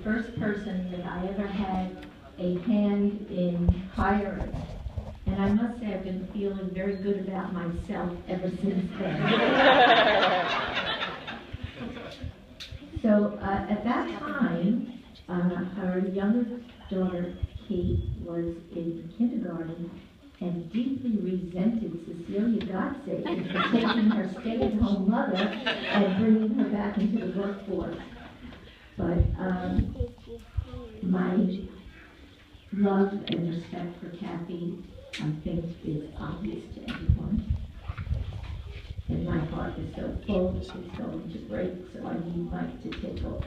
first person that I ever had a hand in hiring. And I must say I've been feeling very good about myself ever since then. So at that time, her younger daughter, Kate, was in kindergarten and deeply resented Cecilia Gotze for taking her stay-at-home mother and bringing her back into the workforce. But my love and respect for Kathy, I think, is obvious to everyone. And my heart is so full, it's going to break, so I need Mike to take over.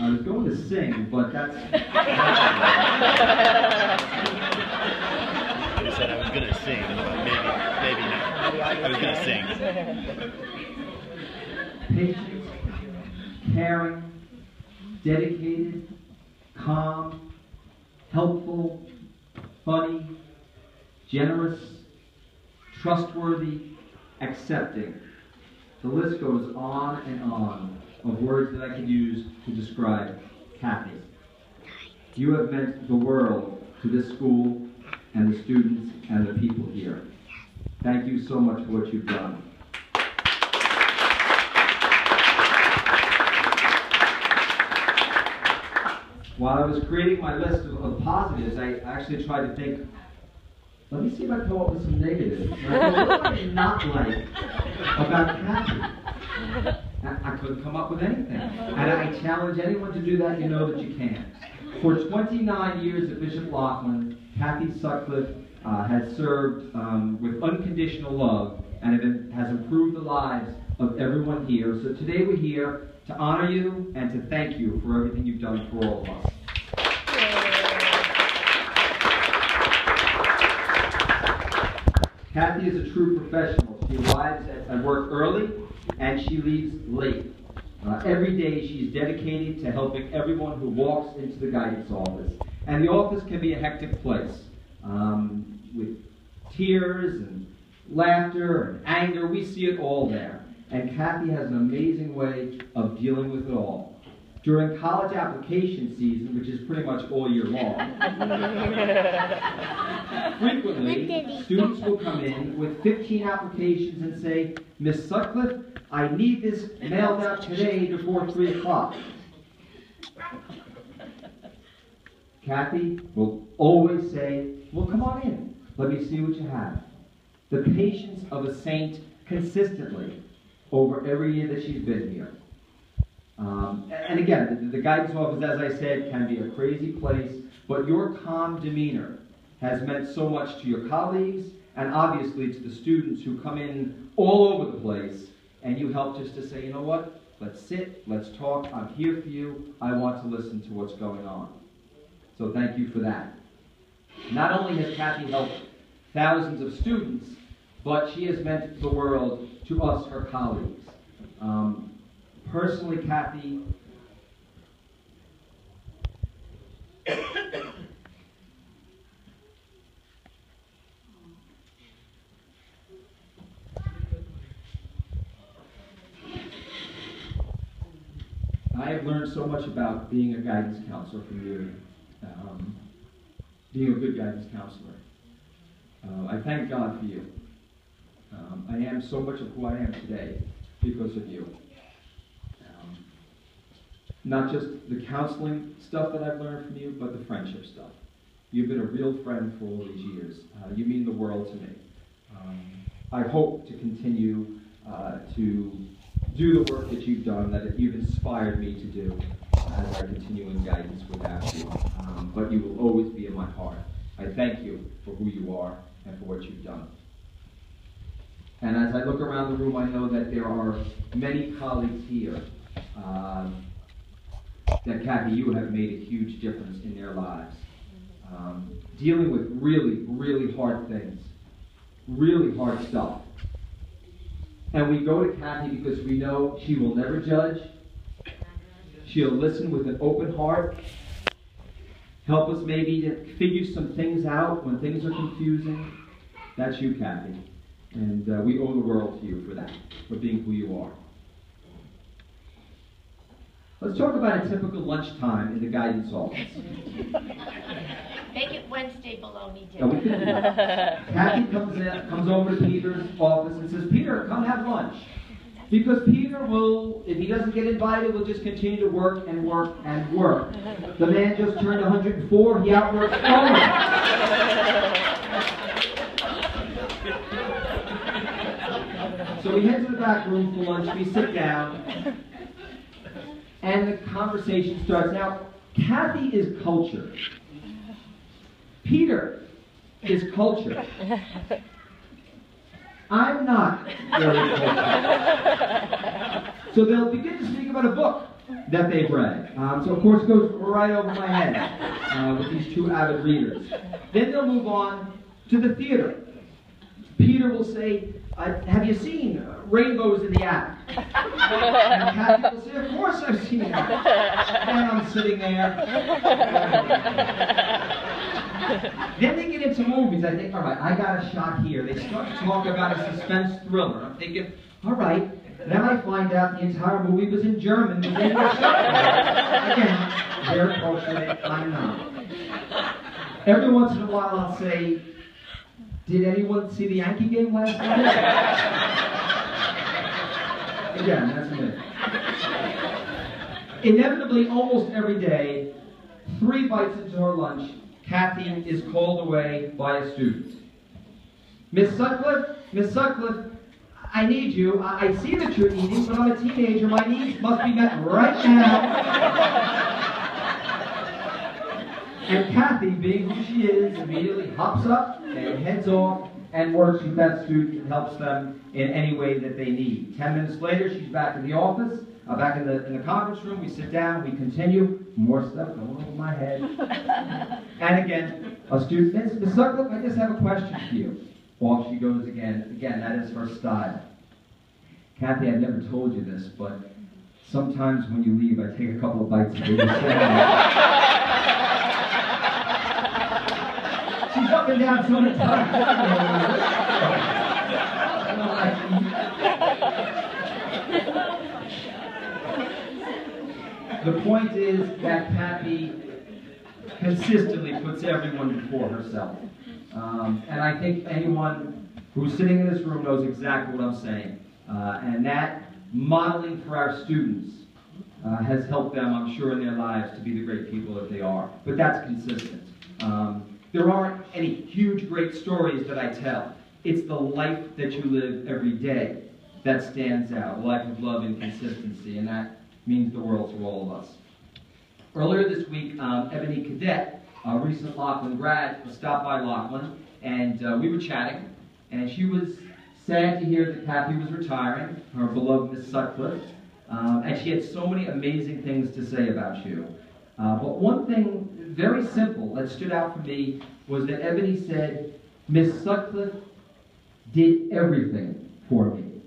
I was going to sing, but that's... I said I was going to sing, maybe not. I was going to sing. Patient, caring, dedicated, calm, helpful, funny, generous, trustworthy, accepting. The list goes on and on of words that I could use to describe Kathy. You have meant the world to this school and the students and the people here. Thank you so much for what you've done. While I was creating my list of positives, I actually tried to think, let me see if I come up with some negatives. What do I not like about Kathy? I couldn't come up with anything. And I challenge anyone to do that. You know that you can. For 29 years at Bishop Laughlin, Kathy Sutcliffe has served with unconditional love and has improved the lives of everyone here. So today we're here to honor you and to thank you for everything you've done for all of us. Kathy is a true professional. She arrives at work early and she leaves late. Every day she's dedicated to helping everyone who walks into the guidance office. And the office can be a hectic place with tears and laughter and anger. We see it all there. And Kathy has an amazing way of dealing with it all. During college application season, which is pretty much all year long, frequently students will come in with 15 applications and say, Miss Sutcliffe, I need this mailed out today before 3 o'clock. Kathy will always say, well, come on in. Let me see what you have. The patience of a saint consistently over every year that she's been here. And again, the guidance office, as I said, can be a crazy place, but your calm demeanor has meant so much to your colleagues and obviously to the students who come in all over the place, and you help just to say, you know what, let's sit, let's talk, I'm here for you, I want to listen to what's going on. So thank you for that. Not only has Kathy helped thousands of students, but she has meant the world to us, her colleagues. Personally, Kathy, I have learned so much about being a guidance counselor from you, being a good guidance counselor. I thank God for you. I am so much of who I am today because of you. Not just the counseling stuff that I've learned from you, but the friendship stuff. You've been a real friend for all these years. You mean the world to me. I hope to continue to do the work that you've done, that you've inspired me to do as I continue in guidance without you. But you will always be in my heart. I thank you for who you are and for what you've done. And as I look around the room, I know that there are many colleagues here that, Kathy, you have made a huge difference in their lives. Dealing with really, really hard things, really hard stuff. And we go to Kathy because we know she will never judge. She'll listen with an open heart. help us maybe to figure some things out when things are confusing. That's you, Kathy. And we owe the world to you for that, for being who you are. Let's talk about a typical lunchtime in the guidance office. Make it Wednesday bologna Yeah, we dinner. can do that. Kathy comes over to Peter's office and says, Peter, come have lunch. Because Peter will, if he doesn't get invited, will just continue to work and work and work. The man just turned 104, he outworks all of us. So we head to the back room for lunch, we sit down, and the conversation starts. Now, Kathy is culture. Peter is culture. I'm not very cultured. So they'll begin to speak about a book that they've read. So of course it goes right over my head with these two avid readers. Then they'll move on to the theater. Peter will say, have you seen Rainbows in the Attic? And Kathy will say, of course I've seen it. And I'm sitting there. Then they get into movies. I think, all right, I got a shot here. They start to talk about a suspense thriller. I'm thinking, all right. Then I find out the entire movie was in German. With English subtitles. Again, they're cultured. I'm not. Every once in a while I'll say, did anyone see the Yankee game last night? Again, that's me. Inevitably, almost every day, 3 bites into her lunch, Kathy is called away by a student. Miss Sutcliffe, I need you. I see that you're eating, but I'm a teenager. My needs must be met right now. And Kathy, being who she is, immediately hops up and heads off and works with that student and helps them in any way that they need. 10 minutes later, she's back in the office, back in the conference room. We sit down, we continue. More stuff going over my head. And again, a student, Miss Sutcliffe, I just have a question for you. Off she goes again. Again, that is her style. Kathy, I've never told you this, but sometimes when you leave, I take a couple of bites of your sandwich. She's up and down so many times. The point is that Kathy consistently puts everyone before herself. And I think anyone who's sitting in this room knows exactly what I'm saying. And that modeling for our students has helped them, I'm sure, in their lives to be the great people that they are. But that's consistent. There aren't any huge, great stories that I tell. It's the life that you live every day that stands out, a life of love and consistency, and that means the world to all of us. Earlier this week, Ebony Cadet, a recent Laughlin grad, stopped by Laughlin, and we were chatting, and she was sad to hear that Kathy was retiring, her beloved Miss Sutcliffe, and she had so many amazing things to say about you. But one thing very simple that stood out for me was that Ebony said, Miss Sutcliffe did everything for me.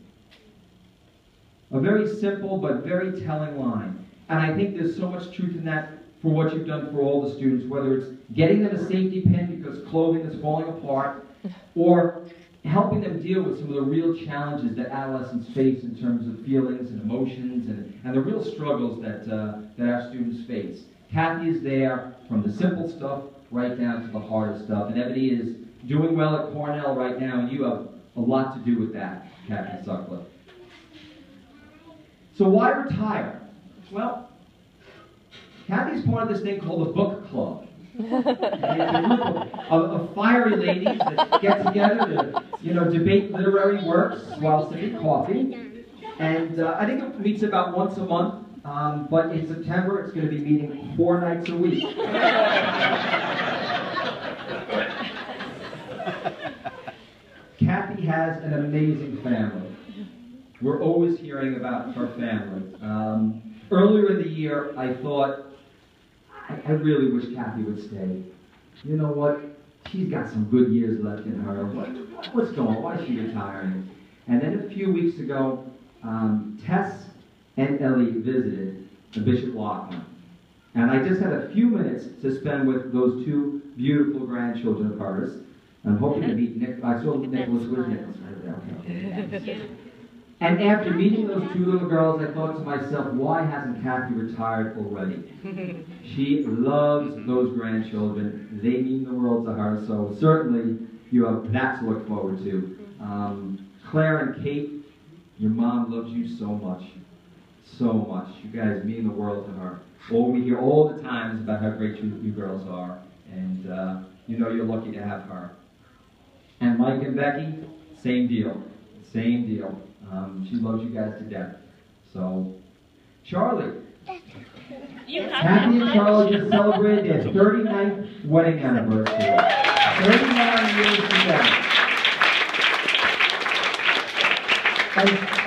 A very simple but very telling line. And I think there's so much truth in that for what you've done for all the students, whether it's getting them a safety pin because clothing is falling apart, or helping them deal with some of the real challenges that adolescents face in terms of feelings and emotions and the real struggles that our students face. Kathy is there from the simple stuff right down to the harder stuff. And Ebony is doing well at Cornell right now, and you have a lot to do with that, Kathy Sutcliffe. So why retire? Well, Kathy's part of this thing called the book club. And it's a group of fiery ladies that get together to, debate literary works while sipping coffee. And I think it meets about once a month. But in September, it's going to be meeting 4 nights a week. Kathy has an amazing family. We're always hearing about her family. Earlier in the year, I thought, I really wish Kathy would stay. You know what? She's got some good years left in her. What's going on? Why is she retiring? And then a few weeks ago, Tess and Ellie visited the Bishop Laughlin. And I just had a few minutes to spend with those two beautiful grandchildren of hers. I'm hoping to meet Nick. I saw Nicholas with Nicholas right there. Okay. And after meeting those two little girls, I thought to myself, why hasn't Kathy retired already? She loves those grandchildren. They mean the world to her, so certainly you have that to look forward to. Claire and Kate, your mom loves you so much. So much. You guys mean the world to her. All we hear all the time is about how great you girls are. And you know you're lucky to have her. And Mike and Becky, same deal. Same deal. She loves you guys to death. So, Charlie. Kathy and Charlie just celebrated their 39th wedding anniversary. 39 years together.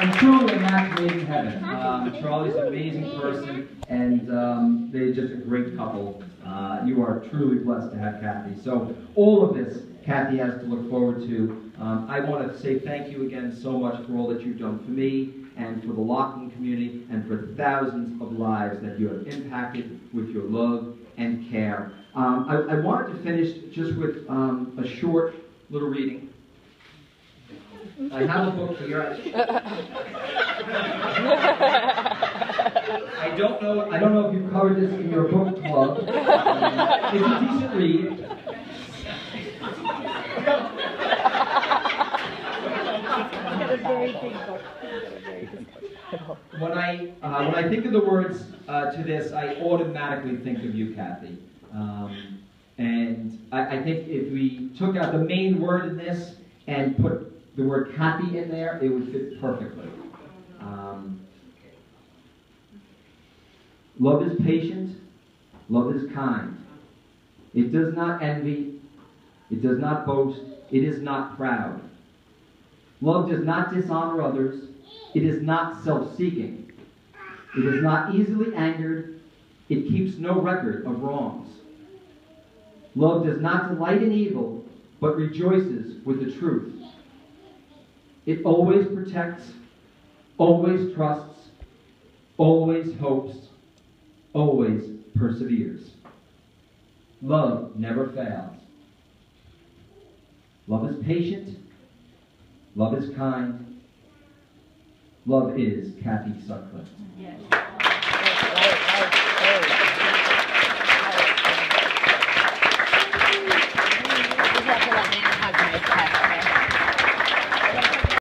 And truly a match made in heaven. Charlie's an amazing person, and they're just a great couple. You are truly blessed to have Kathy. So all of this Kathy has to look forward to. I want to say thank you again so much for all that you've done for me and for the Lockton community and for thousands of lives that you have impacted with your love and care. I wanted to finish just with a short little reading. I have a book here. I don't know if you covered this in your book club. It's a decent read. When I think of the words to this, I automatically think of you, Kathy. And I think if we took out the main word in this and put the word Kathy in there, it would fit perfectly. Love is patient. Love is kind. It does not envy. It does not boast. It is not proud. Love does not dishonor others. It is not self-seeking. It is not easily angered. It keeps no record of wrongs. Love does not delight in evil, but rejoices with the truth. It always protects, always trusts, always hopes, always perseveres. Love never fails. Love is patient. Love is kind. Love is Kathy Sutcliffe. Yes.